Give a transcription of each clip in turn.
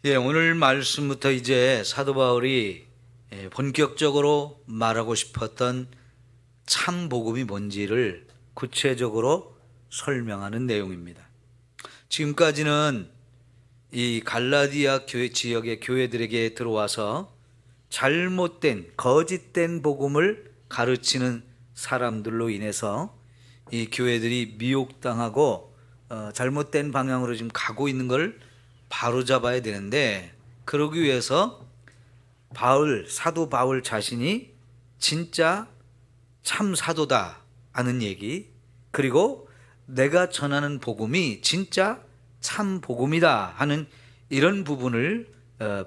예, 오늘 말씀부터 이제 사도 바울이 본격적으로 말하고 싶었던 참 복음이 뭔지를 구체적으로 설명하는 내용입니다. 지금까지는 이 갈라디아 교회 지역의 교회들에게 들어와서 잘못된 거짓된 복음을 가르치는 사람들로 인해서 이 교회들이 미혹당하고 잘못된 방향으로 지금 가고 있는 걸 바로잡아야 되는데, 그러기 위해서 사도 바울 자신이 진짜 참 사도다 하는 얘기, 그리고 내가 전하는 복음이 진짜 참 복음이다 하는 이런 부분을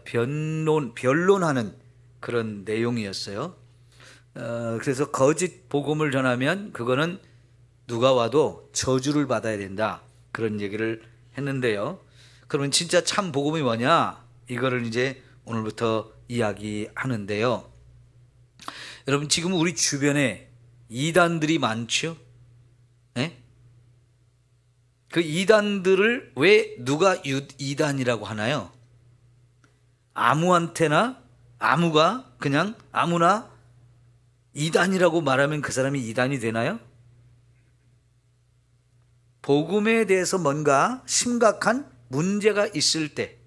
변론하는 그런 내용이었어요. 그래서 거짓 복음을 전하면 그거는 누가 와도 저주를 받아야 된다, 그런 얘기를 했는데요. 그러면 진짜 참 복음이 뭐냐? 이거를 이제 오늘부터 이야기하는데요. 여러분, 지금 우리 주변에 이단들이 많죠? 네? 그 이단들을 왜 누가 이단이라고 하나요? 그냥 아무나 이단이라고 말하면 그 사람이 이단이 되나요? 복음에 대해서 뭔가 심각한 문제가 있을 때,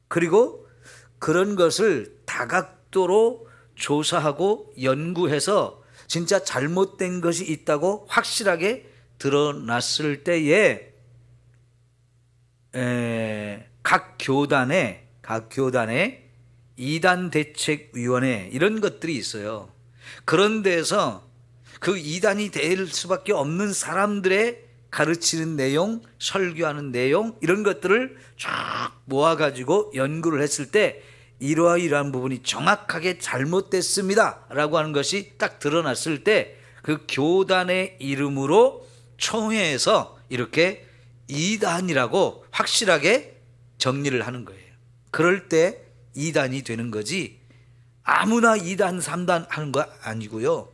그리고 그런 것을 다각도로 조사하고 연구해서 진짜 잘못된 것이 있다고 확실하게 드러났을 때에 각 교단에 이단대책위원회 이런 것들이 있어요. 그런 데서 그 이단이 될 수밖에 없는 사람들의 가르치는 내용, 설교하는 내용, 이런 것들을 쫙 모아가지고 연구를 했을 때 이러한 부분이 정확하게 잘못됐습니다 라고 하는 것이 딱 드러났을 때 그 교단의 이름으로 총회에서 이렇게 이단이라고 확실하게 정리를 하는 거예요. 그럴 때 이단이 되는 거지, 아무나 2단, 3단 하는 거 아니고요.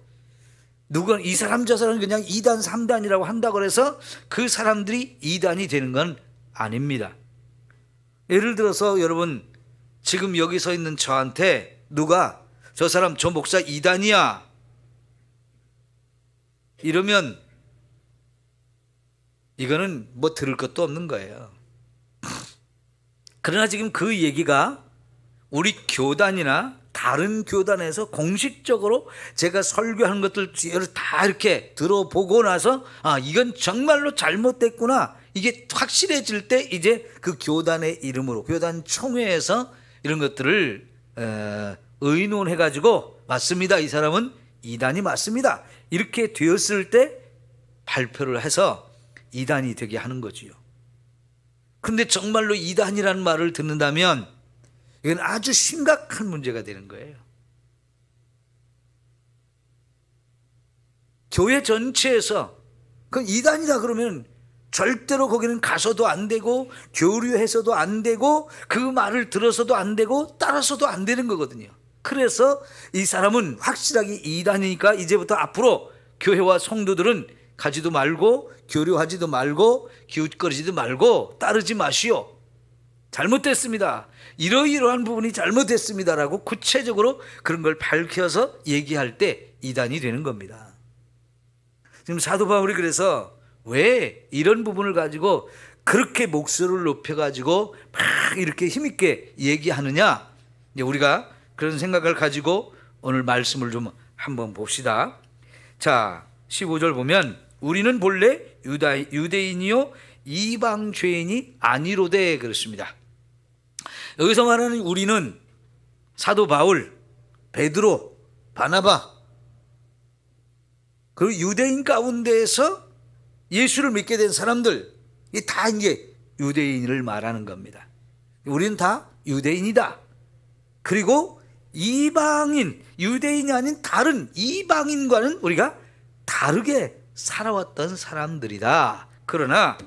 누가 이 사람 저 사람 그냥 2단, 3단이라고 한다고 해서 그 사람들이 2단이 되는 건 아닙니다. 예를 들어서 여러분, 지금 여기 서 있는 저한테 누가 저 사람 저 목사 2단이야 이러면 이거는 뭐 들을 것도 없는 거예요. 그러나 지금 그 얘기가 우리 교단이나 다른 교단에서 공식적으로 제가 설교하는 것들 다 이렇게 들어보고 나서 이건 정말로 잘못됐구나, 이게 확실해질 때 이제 그 교단의 이름으로 교단 총회에서 이런 것들을 의논해 가지고 맞습니다, 이 사람은 이단이 맞습니다, 이렇게 되었을 때 발표를 해서 이단이 되게 하는 거지요. 근데 정말로 이단이라는 말을 듣는다면 이건 아주 심각한 문제가 되는 거예요. 교회 전체에서 그 이단이다 그러면 절대로 거기는 가서도 안 되고 교류해서도 안 되고 그 말을 들어서도 안 되고 따라서도 안 되는 거거든요. 그래서 이 사람은 확실하게 이단이니까 이제부터 앞으로 교회와 성도들은 가지도 말고 교류하지도 말고 기웃거리지도 말고 따르지 마시오, 잘못됐습니다, 이러이러한 부분이 잘못됐습니다라고 구체적으로 그런 걸 밝혀서 얘기할 때 이단이 되는 겁니다. 지금 사도 바울이 그래서 왜 이런 부분을 가지고 그렇게 목소리를 높여가지고 막 이렇게 힘있게 얘기하느냐, 이제 우리가 그런 생각을 가지고 오늘 말씀을 좀 한번 봅시다. 자, 15절 보면 우리는 본래 유대인이요 이방 죄인이 아니로되 그렇습니다. 여기서 말하는 우리는 사도 바울, 베드로, 바나바, 그리고 유대인 가운데에서 예수를 믿게 된 사람들, 이 다 이제 유대인을 말하는 겁니다. 우리는 다 유대인이다. 그리고 이방인, 유대인이 아닌 다른 이방인과는 우리가 다르게 살아왔던 사람들이다. 그러나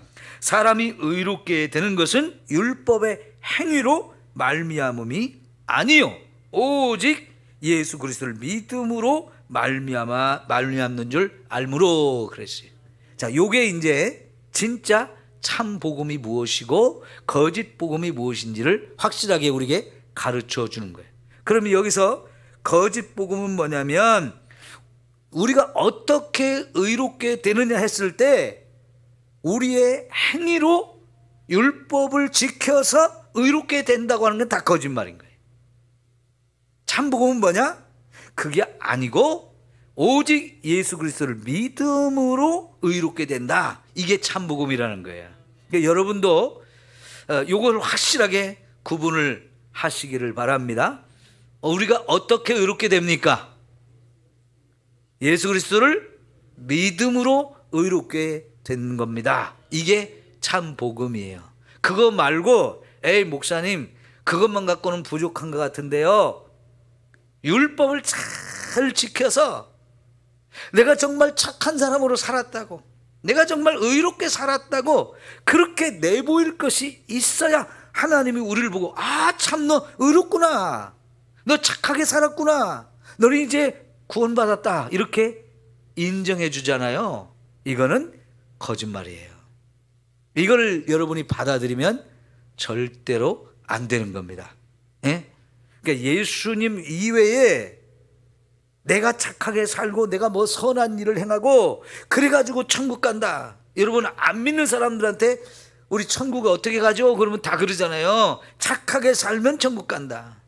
사람이 의롭게 되는 것은 율법의 행위로 말미암음이 아니요 오직 예수 그리스도를 믿음으로 말미암는 줄 알므로 그랬어요. 자, 요게 이제 진짜 참 복음이 무엇이고 거짓 복음이 무엇인지를 확실하게 우리에게 가르쳐 주는 거예요. 그러면 여기서 거짓 복음은 뭐냐면 우리가 어떻게 의롭게 되느냐 했을 때 우리의 행위로 율법을 지켜서 의롭게 된다고 하는 건 다 거짓말인 거예요. 참 복음은 뭐냐? 그게 아니고 오직 예수 그리스도를 믿음으로 의롭게 된다. 이게 참 복음이라는 거예요. 그러니까 여러분도 이걸 확실하게 구분을 하시기를 바랍니다. 우리가 어떻게 의롭게 됩니까? 예수 그리스도를 믿음으로 의롭게 되는 겁니다. 이게 참 복음이에요. 그거 말고 에이 목사님 그것만 갖고는 부족한 것 같은데요, 율법을 잘 지켜서 내가 정말 착한 사람으로 살았다고, 내가 정말 의롭게 살았다고 그렇게 내보일 것이 있어야 하나님이 우리를 보고 아 참 너 의롭구나, 너 착하게 살았구나, 너는 이제 구원받았다 이렇게 인정해 주잖아요. 이거는 거짓말이에요. 이걸 여러분이 받아들이면 절대로 안 되는 겁니다. 예? 그러니까 예수님 이외에 내가 착하게 살고 내가 뭐 선한 일을 행하고 그래가지고 천국 간다. 여러분 안 믿는 사람들한테 우리 천국 어떻게 가죠? 그러면 다 그러잖아요. 착하게 살면 천국 간다.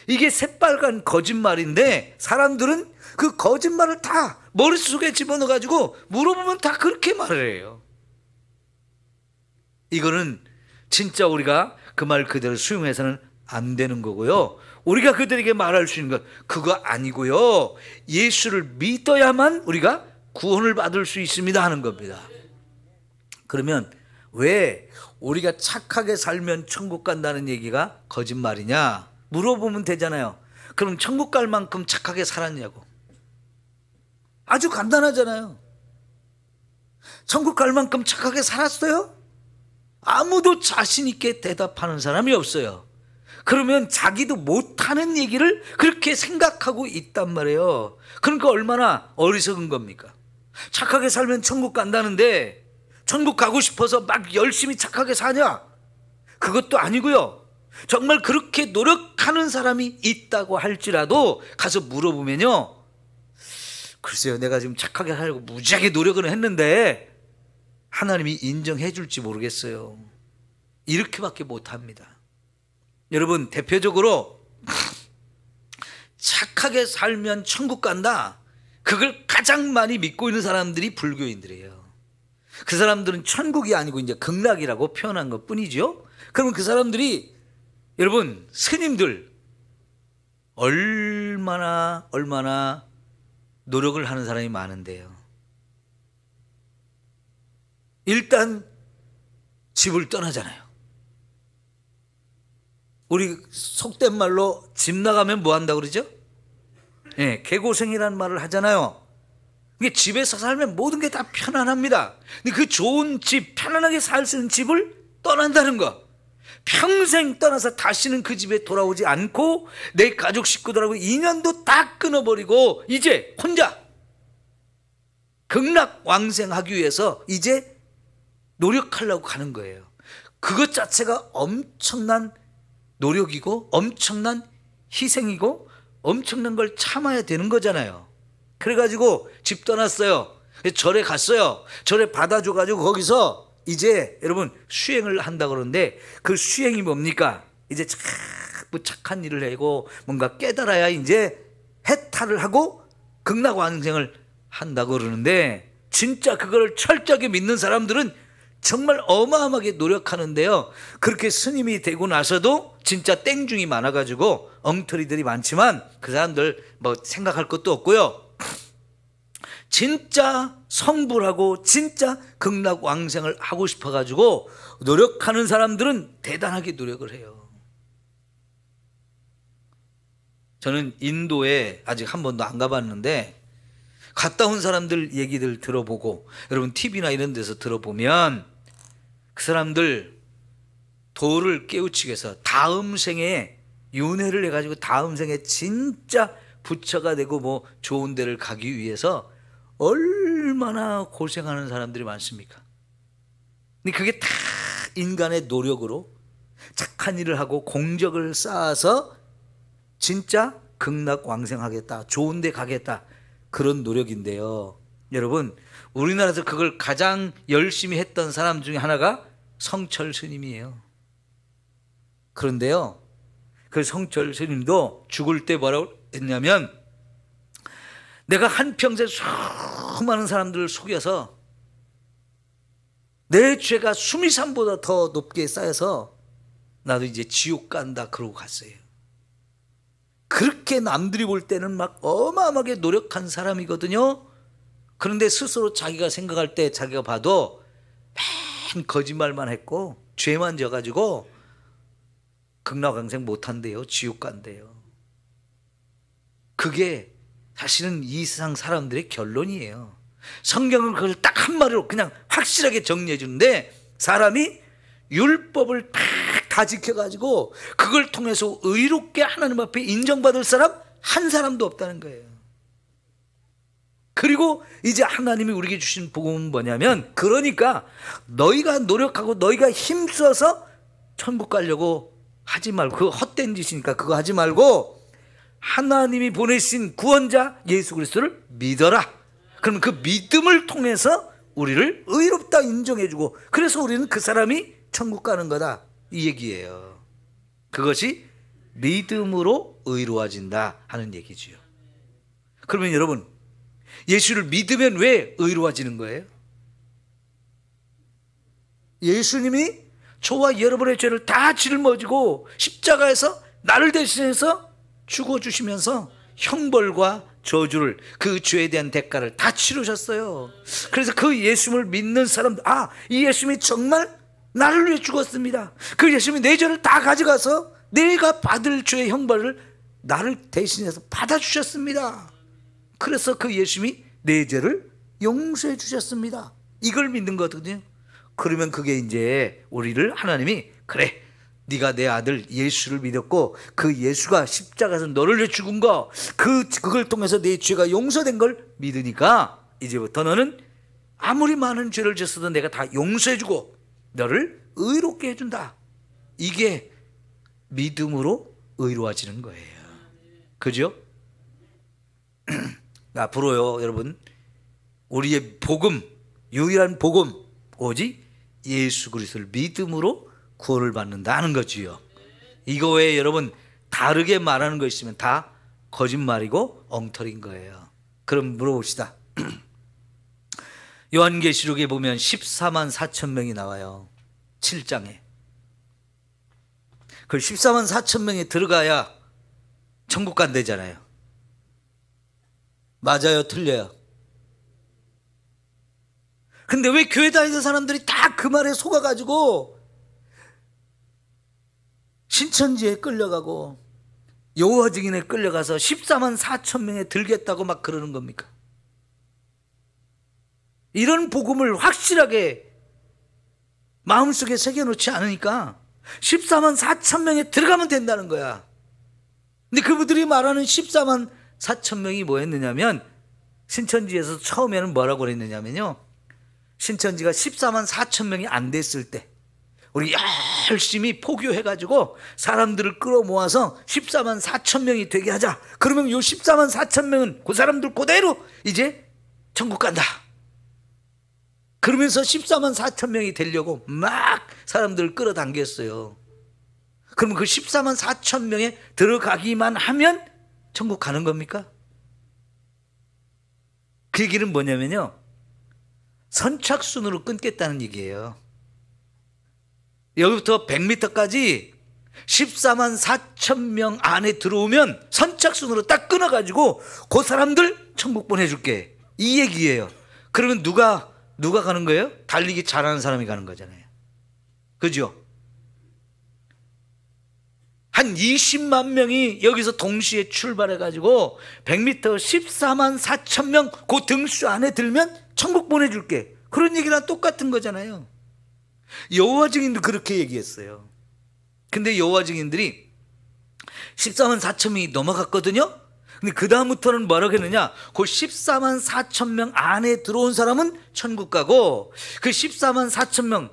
이게 새빨간 거짓말인데 사람들은 그 거짓말을 다 머릿속에 집어넣어가지고 물어보면 다 그렇게 말을 해요. 이거는 진짜 우리가 그 말 그대로 수용해서는 안 되는 거고요. 우리가 그들에게 말할 수 있는 것 그거 아니고요, 예수를 믿어야만 우리가 구원을 받을 수 있습니다 하는 겁니다. 그러면 왜 우리가 착하게 살면 천국 간다는 얘기가 거짓말이냐 물어보면 되잖아요. 그럼 천국 갈 만큼 착하게 살았냐고. 아주 간단하잖아요. 천국 갈 만큼 착하게 살았어요? 아무도 자신 있게 대답하는 사람이 없어요. 그러면 자기도 못하는 얘기를 그렇게 생각하고 있단 말이에요. 그러니까 얼마나 어리석은 겁니까? 착하게 살면 천국 간다는데 천국 가고 싶어서 막 열심히 착하게 사냐? 그것도 아니고요. 정말 그렇게 노력하는 사람이 있다고 할지라도 가서 물어보면요, 글쎄요 내가 지금 착하게 살려고 무지하게 노력을 했는데 하나님이 인정해 줄지 모르겠어요. 이렇게밖에 못합니다. 여러분 대표적으로 착하게 살면 천국 간다, 그걸 가장 많이 믿고 있는 사람들이 불교인들이에요. 그 사람들은 천국이 아니고 이제 극락이라고 표현한 것 뿐이죠. 그러면 그 사람들이 여러분 스님들 얼마나 노력을 하는 사람이 많은데요. 일단 집을 떠나잖아요. 우리 속된 말로 집 나가면 뭐 한다고 그러죠? 예, 개고생이라는 말을 하잖아요. 이게 집에서 살면 모든 게 다 편안합니다. 근데 그 좋은 집, 편안하게 살 수 있는 집을 떠난다는 거, 평생 떠나서 다시는 그 집에 돌아오지 않고 내 가족 식구들하고 인연도 다 끊어버리고 이제 혼자 극락 왕생하기 위해서 이제 노력하려고 가는 거예요. 그것 자체가 엄청난 노력이고 엄청난 희생이고 엄청난 걸 참아야 되는 거잖아요. 그래가지고 집 떠났어요. 절에 갔어요. 절에 받아줘가지고 거기서 이제 여러분 수행을 한다 그러는데 그 수행이 뭡니까? 이제 자꾸 착한 일을 하고 뭔가 깨달아야 이제 해탈을 하고 극락왕생을 한다고 그러는데, 진짜 그걸 철저하게 믿는 사람들은 정말 어마어마하게 노력하는데요, 그렇게 스님이 되고 나서도 진짜 땡중이 많아가지고 엉터리들이 많지만 그 사람들 뭐 생각할 것도 없고요, 진짜 성불하고 진짜 극락왕생을 하고 싶어가지고 노력하는 사람들은 대단하게 노력을 해요. 저는 인도에 아직 한 번도 안 가봤는데 갔다 온 사람들 얘기들 들어보고, 여러분 TV나 이런 데서 들어보면 그 사람들 도를 깨우치기 위해서 다음 생에 윤회를 해가지고 다음 생에 진짜 부처가 되고 뭐 좋은 데를 가기 위해서 얼마나 고생하는 사람들이 많습니까? 근데 그게 다 인간의 노력으로 착한 일을 하고 공적을 쌓아서 진짜 극락왕생하겠다, 좋은 데 가겠다, 그런 노력인데요. 여러분, 우리나라에서 그걸 가장 열심히 했던 사람 중에 하나가 성철 스님이에요. 그런데요, 그 성철 스님도 죽을 때 뭐라고 했냐면, 내가 한평생 수많은 사람들을 속여서 내 죄가 수미산보다 더 높게 쌓여서 나도 이제 지옥 간다 그러고 갔어요. 그렇게 남들이 볼 때는 막 어마어마하게 노력한 사람이거든요. 그런데 스스로 자기가 생각할 때 자기가 봐도 맨 거짓말만 했고 죄만 져가지고 극락왕생 못한대요. 지옥 간대요. 그게 사실은 이 세상 사람들의 결론이에요. 성경은 그걸 딱 한마디로 그냥 확실하게 정리해 주는데, 사람이 율법을 다 지켜가지고 그걸 통해서 의롭게 하나님 앞에 인정받을 사람 한 사람도 없다는 거예요. 그리고 이제 하나님이 우리에게 주신 복음은 뭐냐면, 그러니까 너희가 노력하고 너희가 힘써서 천국 가려고 하지 말고, 그거 헛된 짓이니까 그거 하지 말고 하나님이 보내신 구원자 예수 그리스도를 믿어라. 그러면 그 믿음을 통해서 우리를 의롭다 인정해주고, 그래서 우리는 그 사람이 천국 가는 거다, 이 얘기예요. 그것이 믿음으로 의로워진다 하는 얘기지요. 그러면 여러분, 예수를 믿으면 왜 의로워지는 거예요? 예수님이 저와 여러분의 죄를 다 짊어지고 십자가에서 나를 대신해서 죽어주시면서 형벌과 저주를, 그 죄에 대한 대가를 다 치르셨어요. 그래서 그 예수님을 믿는 사람들, 이 예수님이 정말 나를 위해 죽었습니다. 그 예수님이 내 죄를 다 가져가서 내가 받을 죄의 형벌을 나를 대신해서 받아주셨습니다. 그래서 그 예수님이 내 죄를 용서해 주셨습니다. 이걸 믿는 거거든요. 그러면 그게 이제 우리를 하나님이, 그래, 네가 내 아들 예수를 믿었고 그 예수가 십자가에서 너를 위해 죽은 거, 그걸 통해서 내 죄가 용서된 걸 믿으니까 이제부터 너는 아무리 많은 죄를 졌어도 내가 다 용서해주고 너를 의롭게 해준다. 이게 믿음으로 의로워지는 거예요. 그죠? 앞으로요, 여러분, 우리의 복음, 유일한 복음, 오직 예수 그리스도를 믿음으로 구원을 받는다는 거지요. 이거 외에 여러분 다르게 말하는 거 있으면 다 거짓말이고 엉터리인 거예요. 그럼 물어봅시다. 요한계시록에 보면 14만 4천 명이 나와요. 7장에. 그 14만 4천 명이 들어가야 천국 간대잖아요. 맞아요, 틀려요? 근데 왜 교회 다니는 사람들이 다 그 말에 속아가지고 신천지에 끌려가고 여호와 증인에 끌려가서 14만 4천 명에 들겠다고 막 그러는 겁니까? 이런 복음을 확실하게 마음속에 새겨놓지 않으니까 14만 4천 명에 들어가면 된다는 거야. 근데 그분들이 말하는 14만 4천 명이 뭐였느냐면, 신천지에서 처음에는 뭐라고 그랬느냐면요, 신천지가 14만 4천 명이 안 됐을 때 우리 열심히 포교해가지고 사람들을 끌어모아서 14만 4천 명이 되게 하자. 그러면 요 14만 4천 명은 그 사람들 그대로 이제 천국 간다. 그러면서 14만 4천 명이 되려고 막 사람들을 끌어당겼어요. 그러면 그 14만 4천 명에 들어가기만 하면 천국 가는 겁니까? 그 얘기는 뭐냐면요, 선착순으로 끊겠다는 얘기예요. 여기부터 100m까지 14만 4천 명 안에 들어오면 선착순으로 딱 끊어가지고 그 사람들 천국 보내줄게, 이 얘기예요. 그러면 누가 가는 거예요? 달리기 잘하는 사람이 가는 거잖아요. 그죠? 한 20만 명이 여기서 동시에 출발해가지고 100m 14만 4천 명 그 등수 안에 들면 천국 보내줄게, 그런 얘기랑 똑같은 거잖아요. 여호와 증인도 그렇게 얘기했어요. 근데 여호와 증인들이 14만 4천 명이 넘어갔거든요. 근데 그 다음부터는 뭐라고 했느냐, 그 14만 4천 명 안에 들어온 사람은 천국 가고 그 14만 4천 명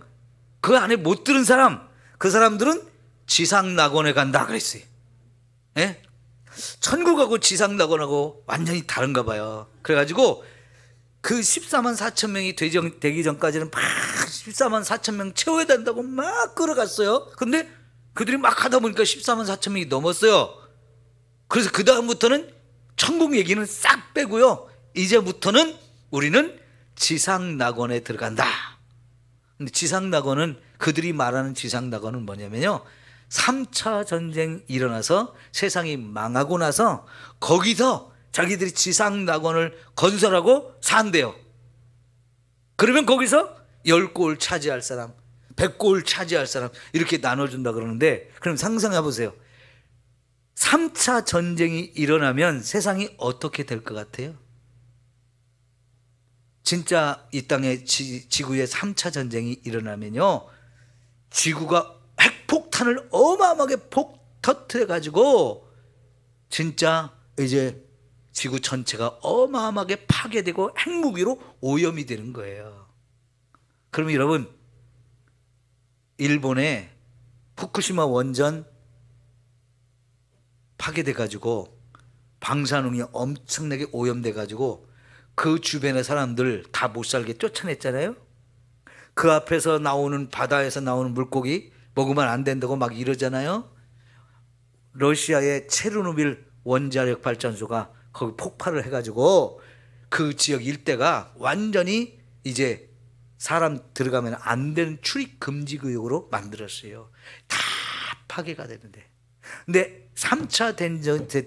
그 안에 못 들은 사람, 그 사람들은 지상낙원에 간다 그랬어요. 예? 천국하고 지상낙원하고 완전히 다른가 봐요. 그래가지고 그 14만 4천 명이 되기 전까지는 막 14만 4천 명 채워야 된다고 막 끌어갔어요. 근데 그들이 막 하다 보니까 14만 4천 명이 넘었어요. 그래서 그 다음부터는 천국 얘기는 싹 빼고요, 이제부터는 우리는 지상낙원에 들어간다. 근데 지상낙원은, 그들이 말하는 지상낙원은 뭐냐면요, 3차 전쟁 일어나서 세상이 망하고 나서 거기서 자기들이 지상낙원을 건설하고 산대요. 그러면 거기서 10골 차지할 사람, 100골 차지할 사람 이렇게 나눠준다 그러는데, 그럼 상상해 보세요. 3차 전쟁이 일어나면 세상이 어떻게 될 것 같아요? 진짜 이 땅에 지구에 3차 전쟁이 일어나면요, 지구가 핵폭탄을 어마어마하게 터뜨려 가지고 진짜 이제 지구 전체가 어마어마하게 파괴되고 핵무기로 오염이 되는 거예요. 그러면 여러분, 일본의 후쿠시마 원전 파괴돼 가지고 방사능이 엄청나게 오염돼 가지고 그 주변의 사람들 다 못 살게 쫓아냈잖아요. 그 앞에서 나오는, 바다에서 나오는 물고기 먹으면 안 된다고 막 이러잖아요. 러시아의 체르노빌 원자력 발전소가 거기 폭발을 해가지고 그 지역 일대가 완전히 이제 사람 들어가면 안 되는 출입 금지 구역으로 만들었어요. 다 파괴가 되는데, 근데 3차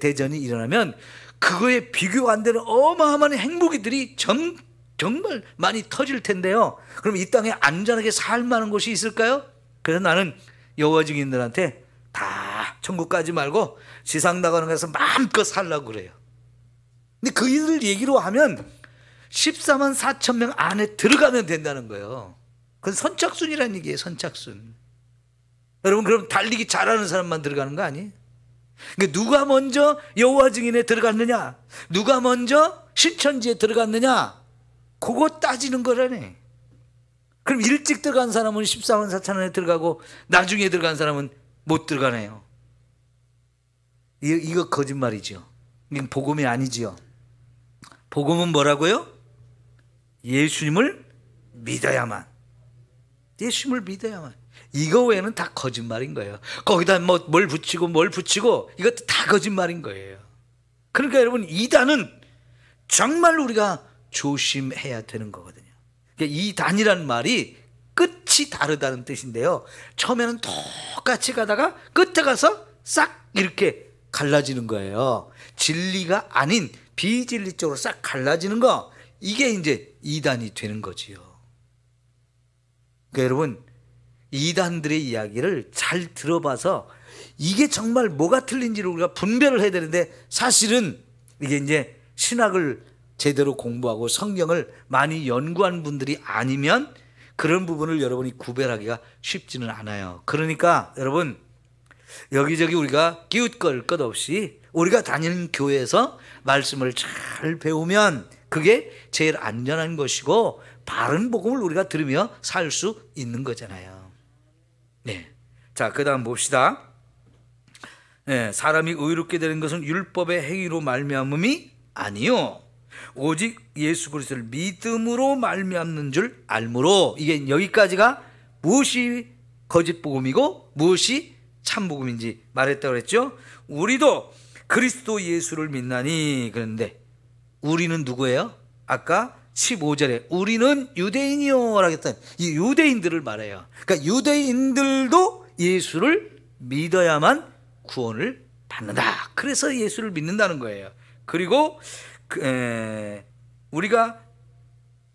대전이 일어나면 그거에 비교가 안 되는 어마어마한 핵무기들이 정말 많이 터질 텐데요. 그럼 이 땅에 안전하게 살 만한 곳이 있을까요? 그래서 나는 여호와 증인들한테 다 천국 가지 말고 지상낙원에 가서 마음껏 살라고 그래요. 근데 그 일을 얘기로 하면 14만 4천 명 안에 들어가면 된다는 거예요. 그건 선착순이라는 얘기예요. 선착순. 여러분, 그럼 달리기 잘하는 사람만 들어가는 거 아니에요? 그러니까 누가 먼저 여호와 증인에 들어갔느냐, 누가 먼저 신천지에 들어갔느냐, 그거 따지는 거라네. 그럼 일찍 들어간 사람은 14만 4천 원에 들어가고 나중에 들어간 사람은 못 들어가네요. 이거 거짓말이죠. 이건 복음이 아니지요. 복음은 뭐라고요? 예수님을 믿어야만. 예수님을 믿어야만. 이거 외에는 다 거짓말인 거예요. 거기다 뭘 붙이고 이것도 다 거짓말인 거예요. 그러니까 여러분, 이단은 정말 우리가 조심해야 되는 거거든요. 그러니까 이단이란 말이 끝이 다르다는 뜻인데요, 처음에는 똑같이 가다가 끝에 가서 싹 이렇게 갈라지는 거예요. 진리가 아닌 비진리 쪽으로 싹 갈라지는 거, 이게 이제 이단이 되는 거지요. 그러니까 여러분, 이단들의 이야기를 잘 들어봐서 이게 정말 뭐가 틀린지를 우리가 분별을 해야 되는데, 사실은 이게 이제 신학을 제대로 공부하고 성경을 많이 연구한 분들이 아니면 그런 부분을 여러분이 구별하기가 쉽지는 않아요. 그러니까 여러분, 여기저기 우리가 기웃거릴 것 없이 우리가 다니는 교회에서 말씀을 잘 배우면 그게 제일 안전한 것이고 바른 복음을 우리가 들으며 살 수 있는 거잖아요. 네. 자, 그 다음 봅시다. 네, 사람이 의롭게 되는 것은 율법의 행위로 말미암음이 아니요, 오직 예수 그리스도를 믿음으로 말미암는 줄 알므로. 이게 여기까지가 무엇이 거짓 복음이고 무엇이 참 복음인지 말했다고 그랬죠. 우리도 그리스도 예수를 믿나니. 그런데 우리는 누구예요? 아까 15절에 우리는 유대인이요 라고 했던 이 유대인들을 말해요. 그러니까 유대인들도 예수를 믿어야만 구원을 받는다. 그래서 예수를 믿는다는 거예요. 그리고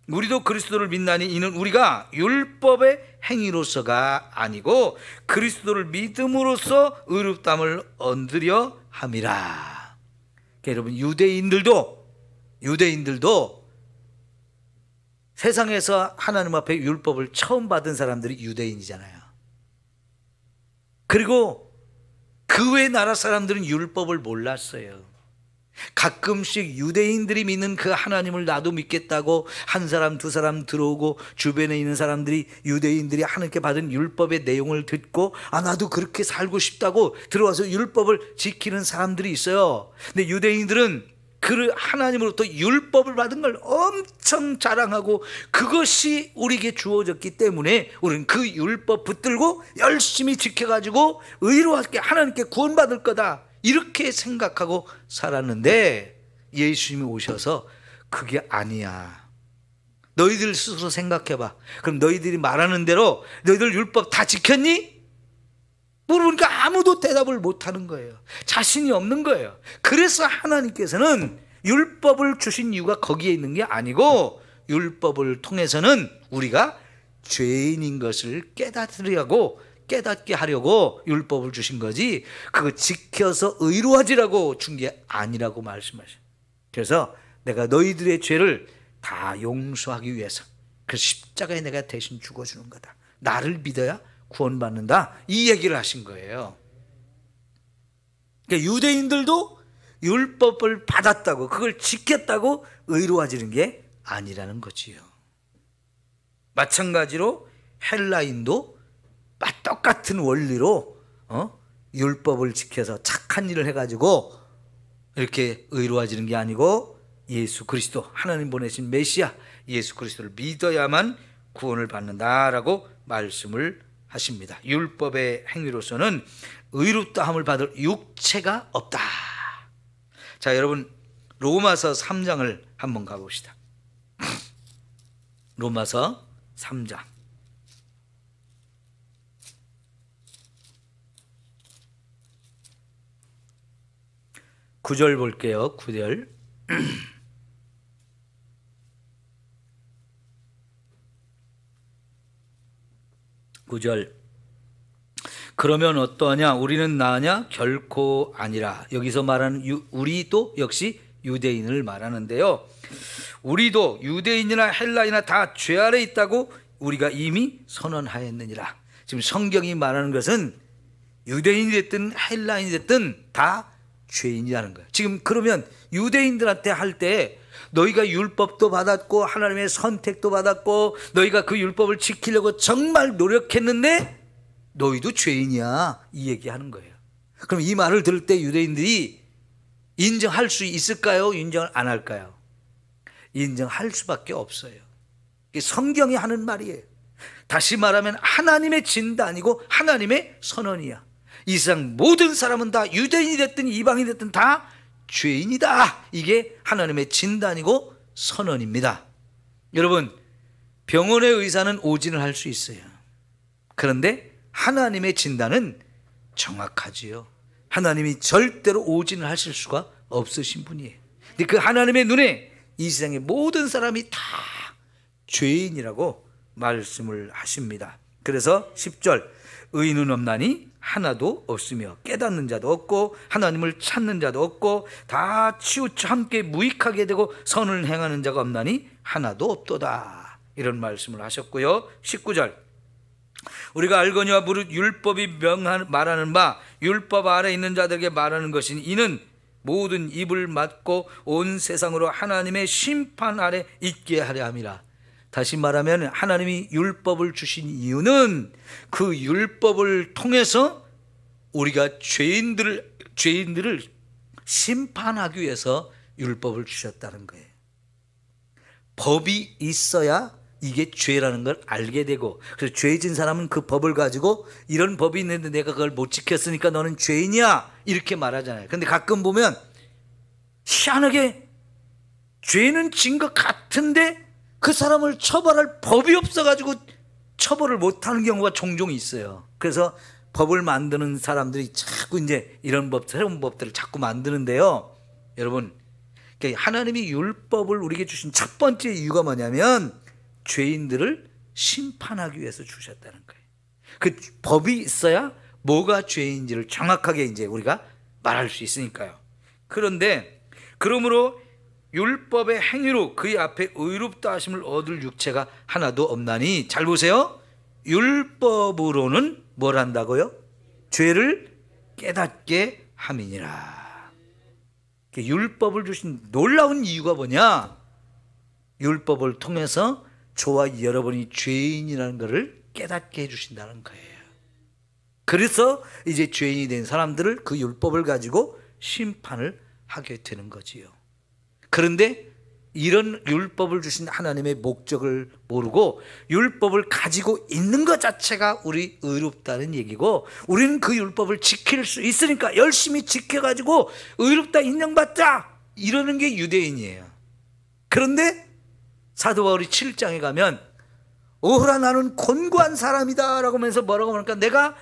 우리도 그리스도를 믿나니 이는 우리가 율법의 행위로서가 아니고 그리스도를 믿음으로써 의롭다함을 얻으려 함이라. 그러니까 여러분, 유대인들도 세상에서 하나님 앞에 율법을 처음 받은 사람들이 유대인이잖아요. 그리고 그 외 나라 사람들은 율법을 몰랐어요. 가끔씩 유대인들이 믿는 그 하나님을 나도 믿겠다고 한 사람 두 사람 들어오고 주변에 있는 사람들이 유대인들이 하나님께 받은 율법의 내용을 듣고 나도 그렇게 살고 싶다고 들어와서 율법을 지키는 사람들이 있어요. 근데 유대인들은 그 하나님으로부터 율법을 받은 걸 엄청 자랑하고 그것이 우리에게 주어졌기 때문에 우리는 그 율법 붙들고 열심히 지켜가지고 의로하게 하나님께 구원받을 거다 이렇게 생각하고 살았는데 예수님이 오셔서 그게 아니야. 너희들 스스로 생각해봐. 그럼 너희들이 말하는 대로 너희들 율법 다 지켰니? 물어보니까 아무도 대답을 못하는 거예요. 자신이 없는 거예요. 그래서 하나님께서는 율법을 주신 이유가 거기에 있는 게 아니고 율법을 통해서는 우리가 죄인인 것을 깨닫게 하려고 율법을 주신 거지 그거 지켜서 의로하지라고 준 게 아니라고 말씀하셔요. 그래서 내가 너희들의 죄를 다 용서하기 위해서 그 십자가에 내가 대신 죽어주는 거다. 나를 믿어야 구원받는다 이 얘기를 하신 거예요. 그러니까 유대인들도 율법을 받았다고 그걸 지켰다고 의로워지는 게 아니라는 거지요. 마찬가지로 헬라인도 똑같은 원리로 율법을 지켜서 착한 일을 해가지고 이렇게 의로워지는 게 아니고 예수 그리스도 하나님 보내신 메시아 예수 그리스도를 믿어야만 구원을 받는다라고 말씀을 하십니다. 율법의 행위로서는 의롭다함을 받을 육체가 없다. 자, 여러분 로마서 3장을 한번 가봅시다. 로마서 3장 9절 볼게요. 9절 그러면 어떠하냐? 우리는 나으냐? 결코 아니라. 여기서 말하는 우리도 역시 유대인을 말하는데요. 우리도 유대인이나 헬라이나 다 죄 아래 있다고 우리가 이미 선언하였느니라. 지금 성경이 말하는 것은 유대인이 됐든 헬라인이 됐든 다 죄인이라는 거예요. 지금 그러면 유대인들한테 할 때 너희가 율법도 받았고 하나님의 선택도 받았고 너희가 그 율법을 지키려고 정말 노력했는데 너희도 죄인이야 이 얘기하는 거예요. 그럼 이 말을 들을 때 유대인들이 인정할 수 있을까요? 인정을 안 할까요? 인정할 수밖에 없어요. 이게 성경이 하는 말이에요. 다시 말하면 하나님의 진단이고 하나님의 선언이야. 이 세상 모든 사람은 다 유대인이 됐든 이방인이 됐든 다 죄인이다. 이게 하나님의 진단이고 선언입니다. 여러분 병원의 의사는 오진을 할 수 있어요. 그런데 하나님의 진단은 정확하지요. 하나님이 절대로 오진을 하실 수가 없으신 분이에요. 근데 그 하나님의 눈에 이 세상의 모든 사람이 다 죄인이라고 말씀을 하십니다. 그래서 10절 의인은 없나니 하나도 없으며 깨닫는 자도 없고 하나님을 찾는 자도 없고 다 치우쳐 함께 무익하게 되고 선을 행하는 자가 없나니 하나도 없도다. 이런 말씀을 하셨고요. 19절 우리가 알거니와 무릇 율법이 말하는 바 율법 아래 있는 자들에게 말하는 것이니 이는 모든 입을 막고 온 세상으로 하나님의 심판 아래 있게 하려 함이라. 다시 말하면 하나님이 율법을 주신 이유는 그 율법을 통해서 우리가 죄인들을 심판하기 위해서 율법을 주셨다는 거예요. 법이 있어야 이게 죄라는 걸 알게 되고 그래서 죄진 사람은 그 법을 가지고 이런 법이 있는데 내가 그걸 못 지켰으니까 너는 죄인이야 이렇게 말하잖아요. 근데 가끔 보면 희한하게 죄는 진 것 같은데 그 사람을 처벌할 법이 없어가지고 처벌을 못하는 경우가 종종 있어요. 그래서 법을 만드는 사람들이 자꾸 이제 이런 법, 새로운 법들을 자꾸 만드는데요. 여러분, 하나님이 율법을 우리에게 주신 첫 번째 이유가 뭐냐면 죄인들을 심판하기 위해서 주셨다는 거예요. 그 법이 있어야 뭐가 죄인지를 정확하게 이제 우리가 말할 수 있으니까요. 그런데 그러므로 율법의 행위로 그의 앞에 의롭다 하심을 얻을 육체가 하나도 없나니 잘 보세요. 율법으로는 뭘 한다고요? 죄를 깨닫게 함이니라. 율법을 주신 놀라운 이유가 뭐냐? 율법을 통해서 저와 여러분이 죄인이라는 것을 깨닫게 해주신다는 거예요. 그래서 이제 죄인이 된 사람들을 그 율법을 가지고 심판을 하게 되는 거지요. 그런데 이런 율법을 주신 하나님의 목적을 모르고 율법을 가지고 있는 것 자체가 우리 의롭다는 얘기고, 우리는 그 율법을 지킬 수 있으니까 열심히 지켜가지고 의롭다 인정받자 이러는 게 유대인이에요. 그런데 사도 바울이 7장에 가면 오호라 나는 곤고한 사람이다 라고 하면서 뭐라고 하니까, 내가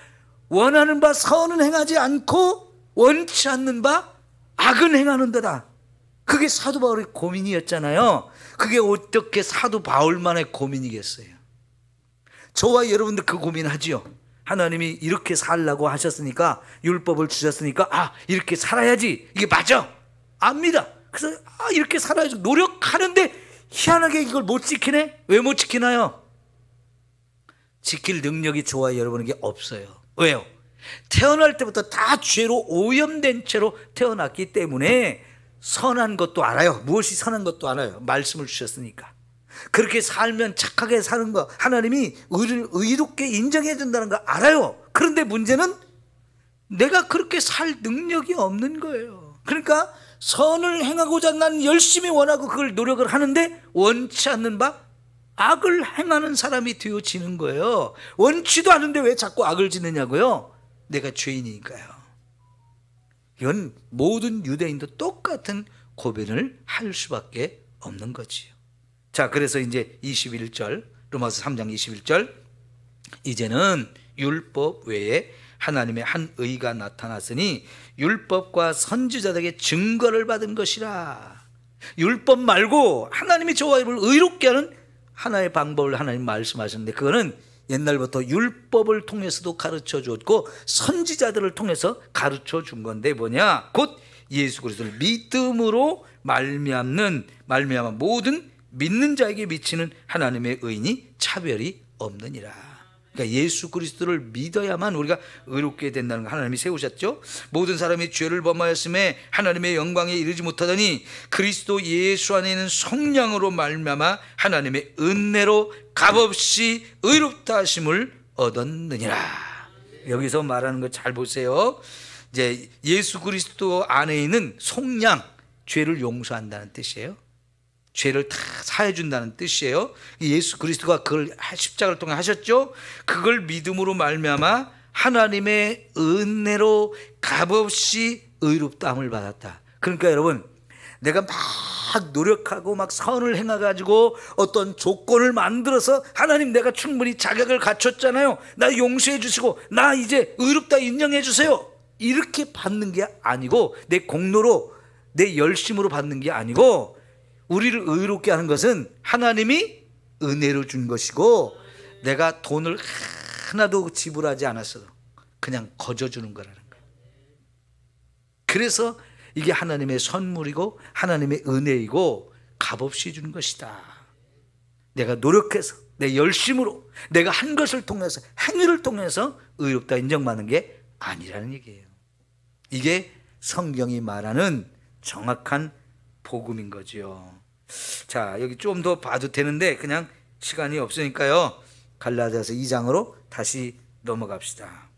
원하는 바 선은 행하지 않고 원치 않는 바 악은 행하는도다. 그게 사도 바울의 고민이었잖아요. 그게 어떻게 사도 바울만의 고민이겠어요? 저와 여러분들 그 고민하지요. 하나님이 이렇게 살라고 하셨으니까, 율법을 주셨으니까 이렇게 살아야지, 이게 맞아 압니다. 그래서 이렇게 살아야지 노력하는데 희한하게 이걸 못 지키네. 왜 못 지키나요? 지킬 능력이 저와 여러분에게 없어요. 왜요? 태어날 때부터 다 죄로 오염된 채로 태어났기 때문에 선한 것도 알아요. 무엇이 선한 것도 알아요. 말씀을 주셨으니까. 그렇게 살면 착하게 사는 거, 하나님이 우리를 의롭게 인정해 준다는 거 알아요. 그런데 문제는 내가 그렇게 살 능력이 없는 거예요. 그러니까 선을 행하고자 난 열심히 원하고 그걸 노력을 하는데 원치 않는 바 악을 행하는 사람이 되어지는 거예요. 원치도 않은데 왜 자꾸 악을 짓느냐고요? 내가 죄인이니까요. 이건 모든 유대인도 똑같은 고백을 할 수밖에 없는 거지요. 자, 그래서 이제 21절, 로마서 3장 21절, 이제는 율법 외에 하나님의 한 의가 나타났으니 율법과 선지자들에게 증거를 받은 것이라. 율법 말고 하나님이 저와 여러분을 의롭게 하는 하나의 방법을 하나님 말씀하셨는데, 그거는 옛날부터 율법을 통해서도 가르쳐 주었고 선지자들을 통해서 가르쳐 준 건데 뭐냐? 곧 예수 그리스도를 믿음으로 말미암아 모든 믿는 자에게 미치는 하나님의 의인이 차별이 없느니라. 그러니까 예수 그리스도를 믿어야만 우리가 의롭게 된다는 거 하나님이 세우셨죠. 모든 사람이 죄를 범하였음에 하나님의 영광에 이르지 못하더니 그리스도 예수 안에 있는 성령으로 말미암아 하나님의 은혜로 값없이 의롭다 하심을 얻었느니라. 여기서 말하는 거 잘 보세요. 이제 예수 그리스도 안에 있는 속량, 죄를 용서한다는 뜻이에요. 죄를 다 사해 준다는 뜻이에요. 예수 그리스도가 그걸 십자가를 통해 하셨죠. 그걸 믿음으로 말미암아 하나님의 은혜로 값없이 의롭다함을 받았다. 그러니까 여러분, 내가 막 노력하고 막 선을 행해가지고 어떤 조건을 만들어서 하나님 내가 충분히 자격을 갖췄잖아요, 나 용서해 주시고 나 이제 의롭다 인정해 주세요, 이렇게 받는 게 아니고, 내 공로로 내 열심으로 받는 게 아니고, 우리를 의롭게 하는 것은 하나님이 은혜로 준 것이고, 내가 돈을 하나도 지불하지 않았어도 그냥 거저주는 거라는 거예요. 그래서 이게 하나님의 선물이고 하나님의 은혜이고 값없이 주는 것이다. 내가 노력해서 내 열심으로 내가 한 것을 통해서, 행위를 통해서 의롭다 인정받는 게 아니라는 얘기예요. 이게 성경이 말하는 정확한 복음인 거죠. 자, 여기 좀 더 봐도 되는데 그냥 시간이 없으니까요, 갈라디아서 2장으로 다시 넘어갑시다.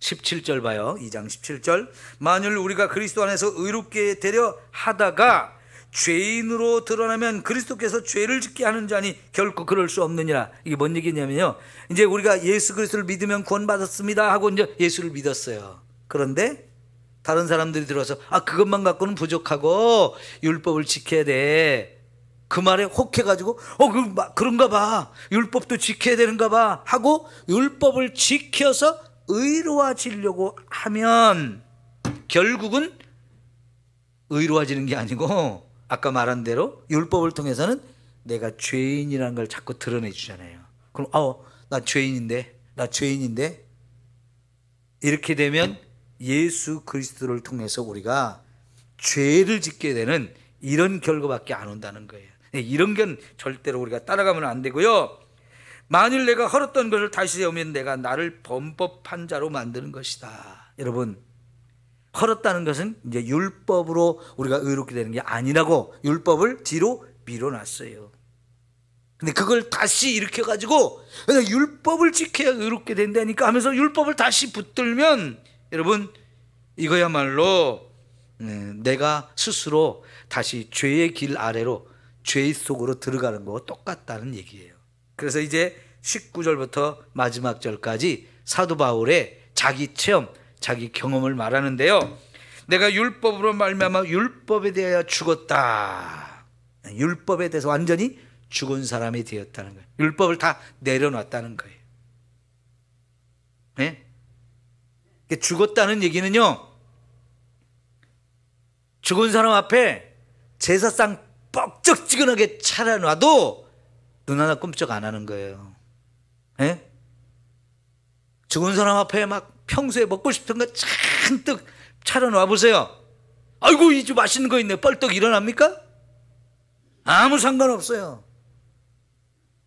17절 봐요. 2장 17절. 만일 우리가 그리스도 안에서 의롭게 되려 하다가 죄인으로 드러나면 그리스도께서 죄를 짓게 하는 자니 결코 그럴 수 없느니라. 이게 뭔 얘기냐면요, 이제 우리가 예수 그리스도를 믿으면 구원받았습니다 하고 이제 예수를 믿었어요. 그런데 다른 사람들이 들어와서 그것만 갖고는 부족하고 율법을 지켜야 돼, 그 말에 혹해가지고 그런가 봐, 율법도 지켜야 되는가 봐 하고 율법을 지켜서 의로워지려고 하면 결국은 의로워지는 게 아니고, 아까 말한 대로 율법을 통해서는 내가 죄인이라는 걸 자꾸 드러내 주잖아요. 그럼 나 죄인인데 이렇게 되면 예수 그리스도를 통해서 우리가 죄를 짓게 되는 이런 결과밖에 안 온다는 거예요. 이런 건 절대로 우리가 따라가면 안 되고요. 만일 내가 헐었던 것을 다시 세우면 내가 나를 범법한 자로 만드는 것이다. 여러분, 헐었다는 것은 이제 율법으로 우리가 의롭게 되는 게 아니라고 율법을 뒤로 밀어놨어요. 근데 그걸 다시 일으켜가지고 그냥 율법을 지켜야 의롭게 된다니까 하면서 율법을 다시 붙들면 여러분 이거야말로 내가 스스로 다시 죄의 길 아래로 죄 속으로 들어가는 거와 똑같다는 얘기예요. 그래서 이제 19절부터 마지막 절까지 사도 바울의 자기 체험, 자기 경험을 말하는데요. 내가 율법으로 말미암아 율법에 대하여 죽었다. 율법에 대해서 완전히 죽은 사람이 되었다는 거예요. 율법을 다 내려놨다는 거예요. 네? 죽었다는 얘기는요, 죽은 사람 앞에 제사상 뻑적지근하게 차려놔도 눈 하나 꼼짝 안 하는 거예요. 네? 죽은 사람 앞에 막 평소에 먹고 싶은 거 잔뜩 차려놔 보세요. 아이고 이 집 맛있는 거 있네. 뻘떡 일어납니까? 아무 상관없어요.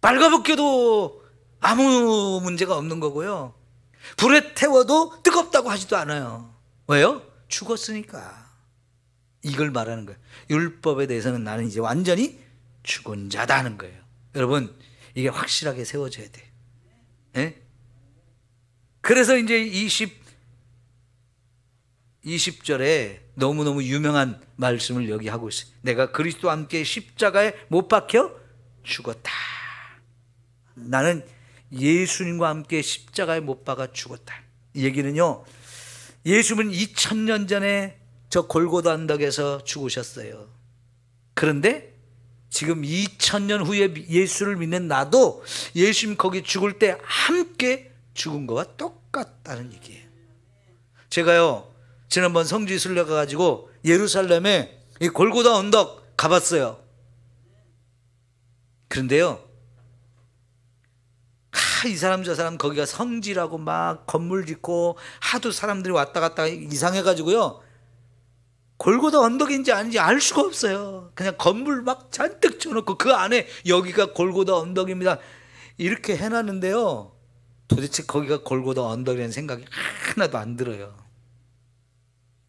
빨가벗겨도 아무 문제가 없는 거고요. 불에 태워도 뜨겁다고 하지도 않아요. 왜요? 죽었으니까. 이걸 말하는 거예요. 율법에 대해서는 나는 이제 완전히 죽은 자다 하는 거예요. 여러분 이게 확실하게 세워져야 돼요. 네? 그래서 이제 20절에 너무너무 유명한 말씀을 여기 하고 있어요. 내가 그리스도와 함께 십자가에 못 박혀 죽었다. 나는 예수님과 함께 십자가에 못 박아 죽었다. 이 얘기는요, 예수님은 2000년 전에 저 골고다 언덕에서 죽으셨어요. 그런데 지금 2000년 후에 예수를 믿는 나도 예수님 거기 죽을 때 함께 죽은 거와 똑같다는 얘기예요. 제가요 지난번 성지 순례 가가지고 예루살렘에 이 골고다 언덕 가봤어요. 그런데요, 이 사람 저 사람 거기가 성지라고 막 건물 짓고 하도 사람들이 왔다 갔다 이상해가지고요, 골고다 언덕인지 아닌지 알 수가 없어요. 그냥 건물 막 잔뜩 쳐놓고 그 안에 여기가 골고다 언덕입니다 이렇게 해놨는데요, 도대체 거기가 골고다 언덕이라는 생각이 하나도 안 들어요.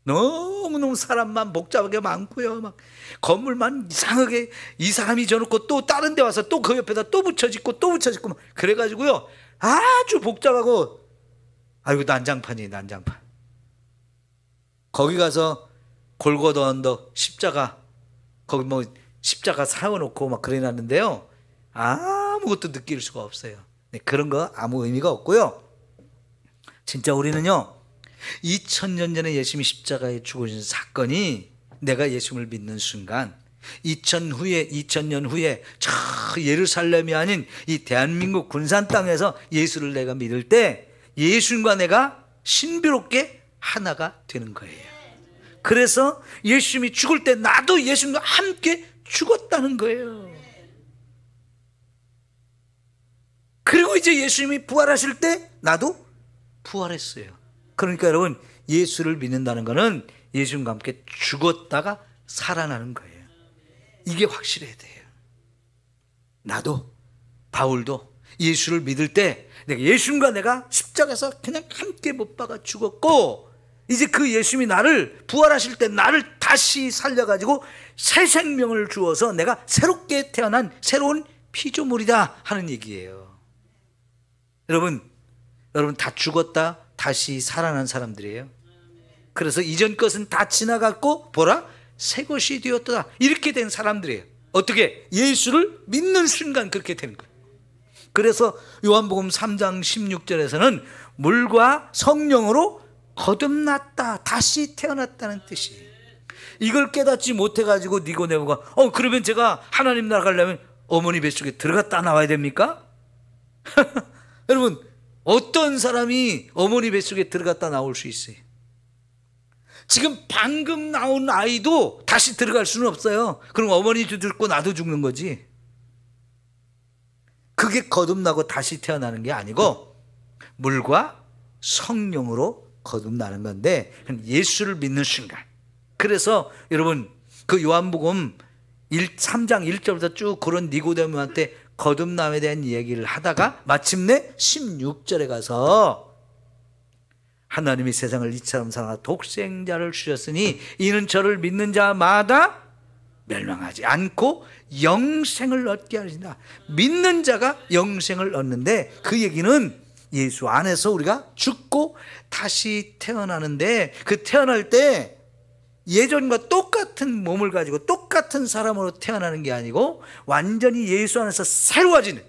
너무너무 사람만 복잡하게 많고요, 막 건물만 이상하게 이 사람이 져놓고 또 다른 데 와서 또 그 옆에다 또 붙여짓고 또 붙여짓고 그래가지고요 아주 복잡하고, 아이고 난장판이에요, 난장판. 거기 가서 골고다 언덕 십자가 거기 뭐 십자가 세워놓고 막 그래놨는데요, 아무것도 느낄 수가 없어요. 네, 그런 거 아무 의미가 없고요. 진짜 우리는요 2000년 전에 예수님이 십자가에 죽으신 사건이 내가 예수님을 믿는 순간 2000년 후에 저 예루살렘이 아닌 이 대한민국 군산 땅에서 예수를 내가 믿을 때 예수님과 내가 신비롭게 하나가 되는 거예요. 그래서 예수님이 죽을 때 나도 예수님과 함께 죽었다는 거예요. 그리고 이제 예수님이 부활하실 때 나도 부활했어요. 그러니까 여러분 예수를 믿는다는 것은 예수님과 함께 죽었다가 살아나는 거예요. 이게 확실해야 돼요. 나도 바울도 예수를 믿을 때 예수님과 내가 십자가에서 그냥 함께 못 박아 죽었고, 이제 그 예수님이 나를 부활하실 때 나를 다시 살려가지고 새 생명을 주어서 내가 새롭게 태어난 새로운 피조물이다 하는 얘기예요. 여러분 다 죽었다 다시 살아난 사람들이에요. 그래서 이전 것은 다 지나갔고 보라 새 것이 되었다 이렇게 된 사람들이에요. 어떻게? 예수를 믿는 순간 그렇게 되는 거예요. 그래서 요한복음 3장 16절에서는 물과 성령으로 거듭났다, 다시 태어났다는 뜻이에요. 이걸 깨닫지 못해가지고 니고데모가 그러면 제가 하나님 나라 가려면 어머니 뱃속에 들어갔다 나와야 됩니까? 여러분 어떤 사람이 어머니 뱃속에 들어갔다 나올 수 있어요? 지금 방금 나온 아이도 다시 들어갈 수는 없어요. 그럼 어머니도 죽고 나도 죽는 거지. 그게 거듭나고 다시 태어나는 게 아니고 물과 성령으로 거듭나는 건데 예수를 믿는 순간. 그래서 여러분 그 요한복음 3장 1절부터 쭉 그런 니고데모한테 거듭남에 대한 얘기를 하다가 마침내 16절에 가서 하나님이 세상을 이처럼 사랑하 독생자를 주셨으니 이는 저를 믿는 자마다 멸망하지 않고 영생을 얻게 하신다. 믿는 자가 영생을 얻는데, 그 얘기는 예수 안에서 우리가 죽고 다시 태어나는데, 그 태어날 때 예전과 똑같은 몸을 가지고 똑같은 사람으로 태어나는 게 아니고 완전히 예수 안에서 새로워지는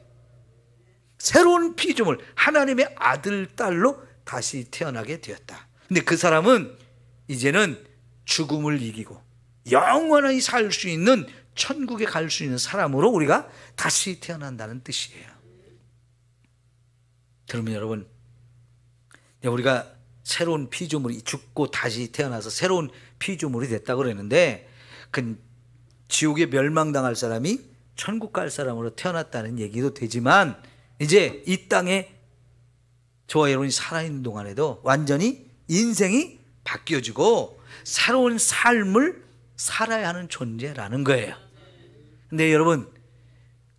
새로운 피조물, 하나님의 아들, 딸로 다시 태어나게 되었다. 근데 그 사람은 이제는 죽음을 이기고 영원히 살 수 있는, 천국에 갈 수 있는 사람으로 우리가 다시 태어난다는 뜻이에요. 그러면 여러분, 우리가 새로운 피조물이 죽고 다시 태어나서 새로운 피조물이 됐다고 그러는데, 그 지옥에 멸망당할 사람이 천국 갈 사람으로 태어났다는 얘기도 되지만, 이제 이 땅에 저와 여러분이 살아있는 동안에도 완전히 인생이 바뀌어지고 새로운 삶을 살아야 하는 존재라는 거예요. 근데 여러분,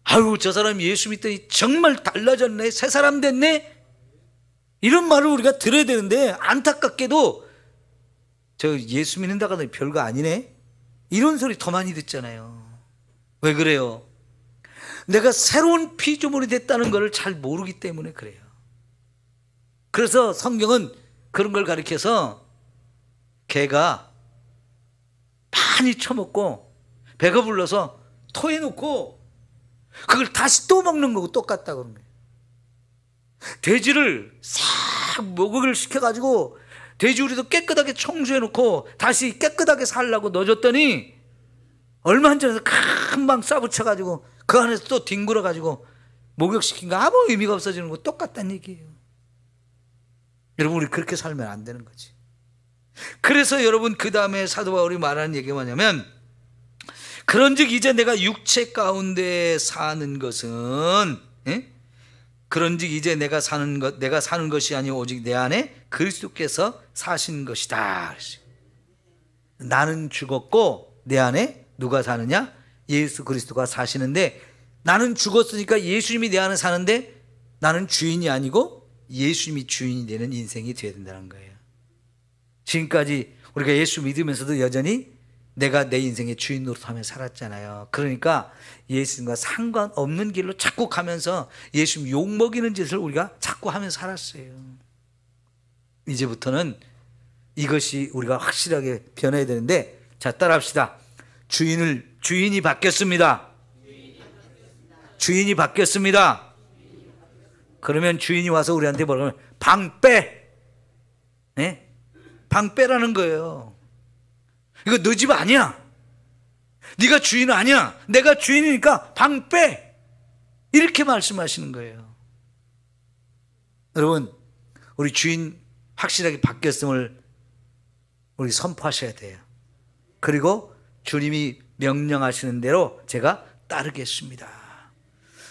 아유, 저 사람 예수 믿더니 정말 달라졌네, 새 사람 됐네, 이런 말을 우리가 들어야 되는데, 안타깝게도 저 예수 믿는다고 하더니 별거 아니네, 이런 소리 더 많이 듣잖아요. 왜 그래요? 내가 새로운 피조물이 됐다는 것을 잘 모르기 때문에 그래요. 그래서 성경은 그런 걸 가리켜서 개가 많이 처먹고 배가 불러서 토해놓고 그걸 다시 또 먹는 거고 똑같다고 그런 거예요. 돼지를 싹 목욕을 시켜가지고 돼지우리도 깨끗하게 청소해놓고 다시 깨끗하게 살라고 넣어줬더니 얼마 안 전에 금방 싸붙여가지고 그 안에서 또 뒹굴어가지고 목욕시킨 거 아무 의미가 없어지는 거 똑같다는 얘기예요. 여러분, 우리 그렇게 살면 안 되는 거지. 그래서 여러분, 그 다음에 사도 바울이 말하는 얘기가 뭐냐면, 그런즉 이제 내가 육체 가운데 사는 것은, 그런즉 이제 내가 사는 것이 아니오 오직 내 안에 그리스도께서 사신 것이다. 나는 죽었고 내 안에 누가 사느냐? 예수 그리스도가 사시는데, 나는 죽었으니까 예수님이 내 안에 사는데 나는 주인이 아니고 예수님이 주인이 되는 인생이 되어야 된다는 거예요. 지금까지 우리가 예수 믿으면서도 여전히 내가 내 인생의 주인 노릇하며 살았잖아요. 그러니까 예수님과 상관없는 길로 자꾸 가면서 예수님 욕먹이는 짓을 우리가 자꾸 하면서 살았어요. 이제부터는 이것이 우리가 확실하게 변해야 되는데, 자, 따라합시다. 주인이 바뀌었습니다. 주인이 바뀌었습니다. 그러면 주인이 와서 우리한테 뭐라고 하면 방 빼. 네? 방 빼라는 거예요. 이거 너 집 아니야. 네가 주인 아니야. 내가 주인이니까 방 빼. 이렇게 말씀하시는 거예요. 여러분, 우리 주인 확실하게 바뀌었음을 우리 선포하셔야 돼요. 그리고 주님이 명령하시는 대로 제가 따르겠습니다.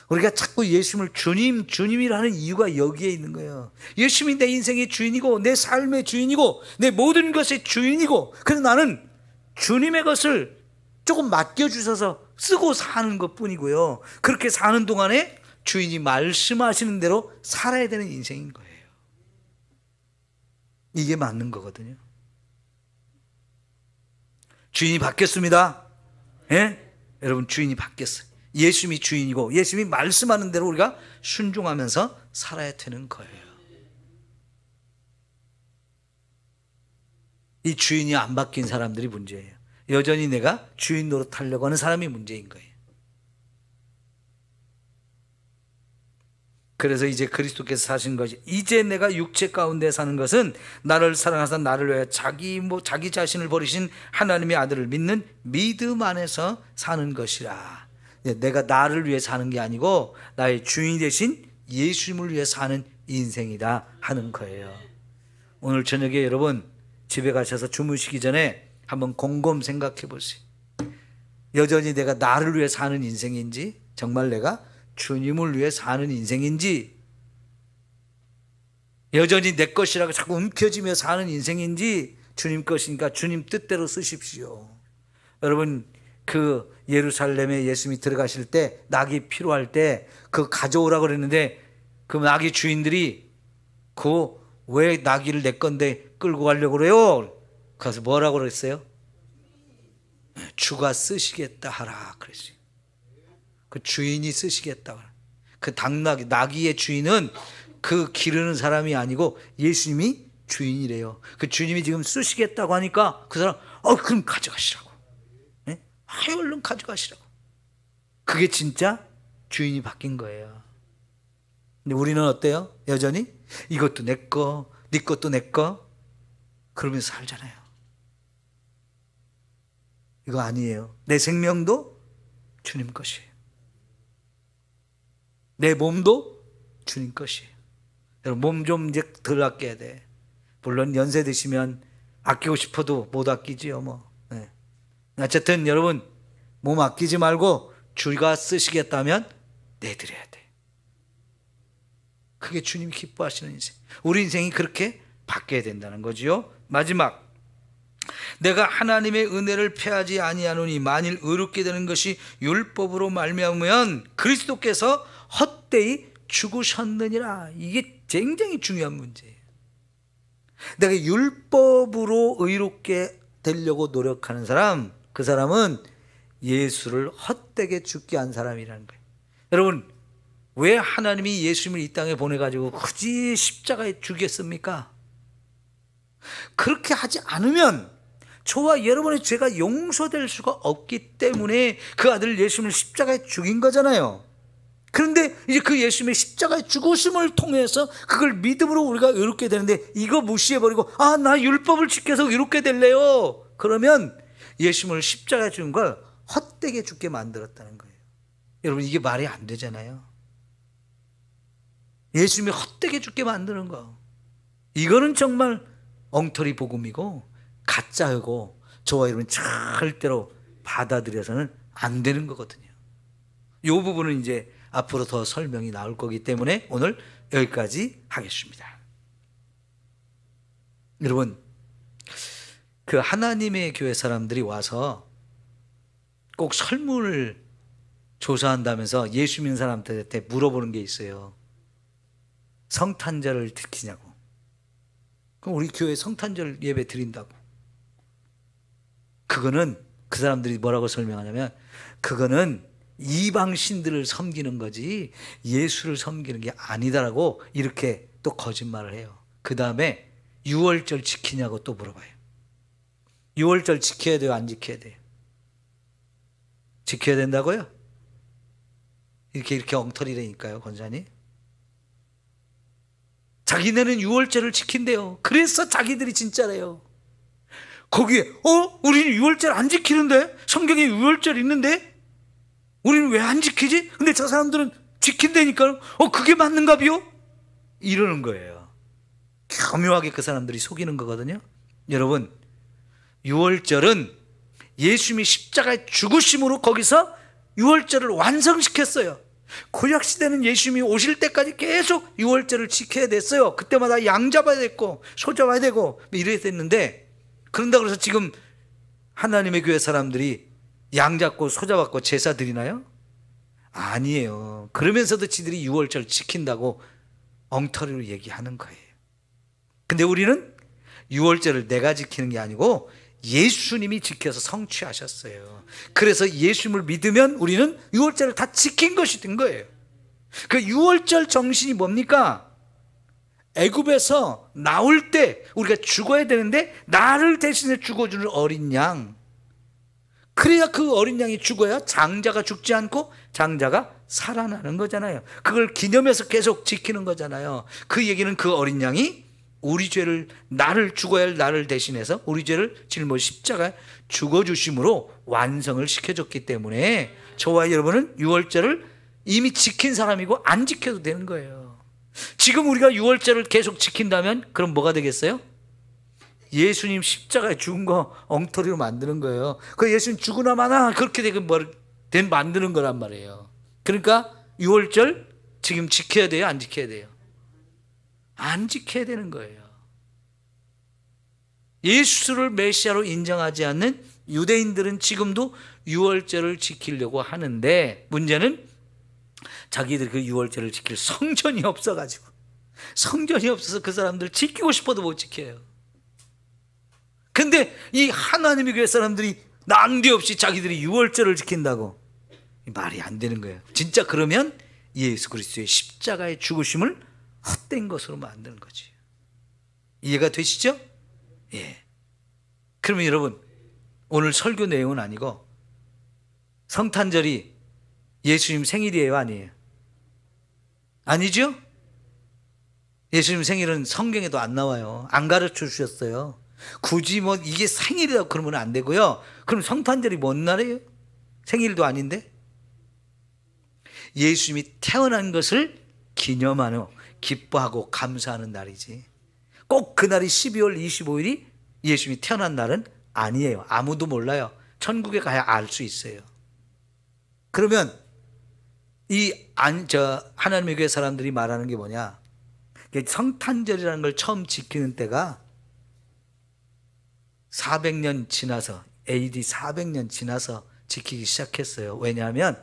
우리가 자꾸 예수님을 주님이라는 이유가 여기에 있는 거예요. 예수님이 내 인생의 주인이고 내 삶의 주인이고 내 모든 것의 주인이고, 그래서 나는 주님의 것을 조금 맡겨주셔서 쓰고 사는 것뿐이고요. 그렇게 사는 동안에 주인이 말씀하시는 대로 살아야 되는 인생인 거예요. 이게 맞는 거거든요. 주인이 바뀌었습니다. 예? 여러분, 주인이 바뀌었어요. 예수님이 주인이고 예수님이 말씀하는 대로 우리가 순종하면서 살아야 되는 거예요. 이 주인이 안 바뀐 사람들이 문제예요. 여전히 내가 주인 노릇하려고 하는 사람이 문제인 거예요. 그래서 이제 그리스도께서 사신 것이, 이제 내가 육체 가운데 사는 것은 나를 사랑하사 나를 위하여 자기 자신을 버리신 하나님의 아들을 믿는 믿음 안에서 사는 것이라. 내가 나를 위해 사는 게 아니고 나의 주인이 되신 예수님을 위해 사는 인생이다 하는 거예요. 오늘 저녁에 여러분 집에 가셔서 주무시기 전에 한번 곰곰 생각해 보세요. 여전히 내가 나를 위해 사는 인생인지, 정말 내가 주님을 위해 사는 인생인지, 여전히 내 것이라고 자꾸 움켜쥐며 사는 인생인지, 주님 것이니까 주님 뜻대로 쓰십시오. 여러분, 그 예루살렘에 예수님이 들어가실 때 낙이 필요할 때 그 가져오라고 그랬는데 그 낙의 주인들이 그 왜 나귀를 내 건데 끌고 가려고 그래요? 그래서 뭐라고 그랬어요? 주가 쓰시겠다 하라 그랬어요. 그 주인이 쓰시겠다. 그 나귀의 주인은 그 기르는 사람이 아니고 예수님이 주인이래요. 그 주님이 지금 쓰시겠다고 하니까 그 사람 그럼 가져가시라고. 네? 얼른 가져가시라고. 그게 진짜 주인이 바뀐 거예요. 근데 우리는 어때요? 여전히 이것도 내 거, 네 것도 내 거 그러면서 살잖아요. 이거 아니에요. 내 생명도 주님 것이에요. 내 몸도 주님 것이에요. 여러분 몸 좀 이제 덜 아껴야 돼. 물론 연세 드시면 아끼고 싶어도 못 아끼지요 뭐. 네. 어쨌든 여러분 몸 아끼지 말고 주가 쓰시겠다면 내드려야 돼. 그게 주님이 기뻐하시는 인생. 우리 인생이 그렇게 바뀌어야 된다는 거지요. 마지막, 내가 하나님의 은혜를 패하지 아니하노니 만일 의롭게 되는 것이 율법으로 말미암으면 그리스도께서 헛되이 죽으셨느니라. 이게 굉장히 중요한 문제예요. 내가 율법으로 의롭게 되려고 노력하는 사람, 그 사람은 예수를 헛되게 죽게 한 사람이라는 거예요. 여러분, 왜 하나님이 예수님을 이 땅에 보내가지고 굳이 십자가에 죽였습니까? 그렇게 하지 않으면 저와 여러분의 죄가 용서될 수가 없기 때문에 그 아들 예수님을 십자가에 죽인 거잖아요. 그런데 이제 그 예수님의 십자가의 죽으심을 통해서 그걸 믿음으로 우리가 의롭게 되는데 이거 무시해버리고 나 율법을 지켜서 의롭게 될래요. 그러면 예수님을 십자가에 죽은 걸 헛되게 죽게 만들었다는 거예요. 여러분 이게 말이 안 되잖아요. 예수님이 헛되게 죽게 만드는 거, 이거는 정말 엉터리 복음이고 가짜이고 저와 여러분 절대로 받아들여서는 안 되는 거거든요. 이 부분은 이제 앞으로 더 설명이 나올 거기 때문에 오늘 여기까지 하겠습니다. 여러분, 그 하나님의 교회 사람들이 와서 꼭 설문을 조사한다면서 예수 믿는 사람들한테 물어보는 게 있어요. 성탄절을 지키냐고. 그럼 우리 교회 성탄절 예배 드린다고. 그거는 그 사람들이 뭐라고 설명하냐면 그거는 이방 신들을 섬기는 거지 예수를 섬기는 게 아니다라고 이렇게 또 거짓말을 해요. 그 다음에 유월절 지키냐고 또 물어봐요. 유월절 지켜야 돼요? 안 지켜야 돼요? 지켜야 된다고요? 이렇게 엉터리라니까요, 권사님. 자기네는 유월절을 지킨대요. 그래서 자기들이 진짜래요. 거기에 우리는 유월절 안 지키는데? 성경에 유월절 있는데? 우리는 왜 안 지키지? 근데 저 사람들은 지킨다니까. 그게 맞는가비요? 이러는 거예요. 교묘하게 그 사람들이 속이는 거거든요. 여러분, 유월절은 예수님이 십자가에 죽으심으로 거기서 유월절을 완성시켰어요. 구약시대는 예수님이 오실 때까지 계속 유월절을 지켜야 됐어요. 그때마다 양 잡아야 됐고 소 잡아야 되고 이래야 됐는데, 그런다고 해서 지금 하나님의 교회 사람들이 양 잡고 소 잡았고 제사 드리나요? 아니에요. 그러면서도 지들이 유월절 지킨다고 엉터리로 얘기하는 거예요. 근데 우리는 유월절을 내가 지키는 게 아니고 예수님이 지켜서 성취하셨어요. 그래서 예수님을 믿으면 우리는 유월절을 다 지킨 것이 된 거예요. 그 유월절 정신이 뭡니까? 애굽에서 나올 때 우리가 죽어야 되는데 나를 대신해 죽어주는 어린 양, 그래야 그 어린 양이 죽어야 장자가 죽지 않고 장자가 살아나는 거잖아요. 그걸 기념해서 계속 지키는 거잖아요. 그 얘기는 그 어린 양이 우리 죄를, 나를 죽어야 할 나를 대신해서 우리 죄를 짊어 십자가에 죽어주심으로 완성을 시켜줬기 때문에 저와 여러분은 유월절을 이미 지킨 사람이고 안 지켜도 되는 거예요. 지금 우리가 유월절을 계속 지킨다면 그럼 뭐가 되겠어요? 예수님 십자가에 죽은 거 엉터리로 만드는 거예요. 그 예수님 죽으나 마나 그렇게 만드는 거란 말이에요. 그러니까 유월절 지금 지켜야 돼요? 안 지켜야 돼요? 안 지켜야 되는 거예요. 예수를 메시아로 인정하지 않는 유대인들은 지금도 유월절을 지키려고 하는데 문제는 자기들이 그 유월절을 지킬 성전이 없어가지고 성전이 없어서 그 사람들 지키고 싶어도 못 지켜요. 근데 이 하나님의 교회 사람들이 난데없이 자기들이 유월절을 지킨다고, 말이 안 되는 거예요. 진짜 그러면 예수 그리스도의 십자가의 죽으심을 헛된 것으로 만드는 거지. 이해가 되시죠? 예. 그러면 여러분, 오늘 설교 내용은 아니고 성탄절이 예수님 생일이에요, 아니에요? 아니죠? 예수님 생일은 성경에도 안 나와요. 안 가르쳐 주셨어요. 굳이 뭐 이게 생일이라고 그러면 안 되고요. 그럼 성탄절이 뭔 날이에요? 생일도 아닌데? 예수님이 태어난 것을 기념하며 기뻐하고 감사하는 날이지, 꼭 그날이 12월 25일이 예수님이 태어난 날은 아니에요. 아무도 몰라요. 천국에 가야 알 수 있어요. 그러면 하나님의 교회 사람들이 말하는 게 뭐냐, 성탄절이라는 걸 처음 지키는 때가 400년 지나서, AD 400년 지나서 지키기 시작했어요. 왜냐하면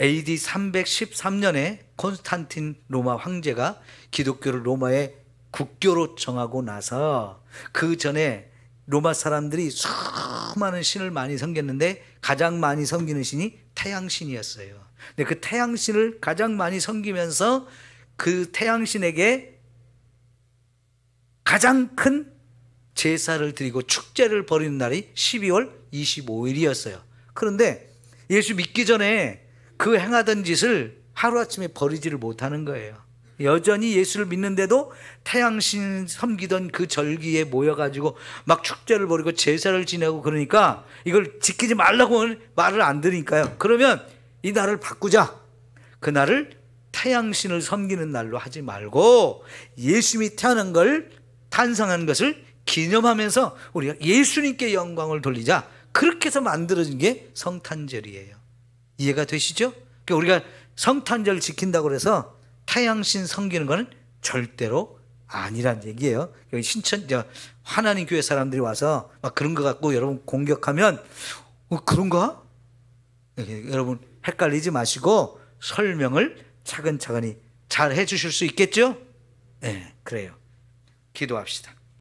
AD 313년에 콘스탄틴 로마 황제가 기독교를 로마의 국교로 정하고 나서, 그 전에 로마 사람들이 수많은 신을 많이 섬겼는데 가장 많이 섬기는 신이 태양신이었어요. 근데 그 태양신을 가장 많이 섬기면서 그 태양신에게 가장 큰 제사를 드리고 축제를 벌이는 날이 12월 25일이었어요. 그런데 예수 믿기 전에 그 행하던 짓을 하루아침에 버리지를 못하는 거예요. 여전히 예수를 믿는데도 태양신 섬기던 그 절기에 모여가지고 막 축제를 벌이고 제사를 지내고, 그러니까 이걸 지키지 말라고 말을 안 들으니까요. 그러면 이 날을 바꾸자. 그 날을 태양신을 섬기는 날로 하지 말고 예수님이 태어난 걸, 탄생한 것을 기념하면서 우리가 예수님께 영광을 돌리자. 그렇게 해서 만들어진 게 성탄절이에요. 이해가 되시죠? 그러니까 우리가 성탄절 지킨다고 해서 태양신 섬기는 것은 절대로 아니란 얘기예요. 여기 하나님 교회 사람들이 와서 막 그런 거 갖고 여러분 공격하면, 그런가? 여러분 헷갈리지 마시고 설명을 차근차근히 잘 해주실 수 있겠죠? 네, 그래요. 기도합시다.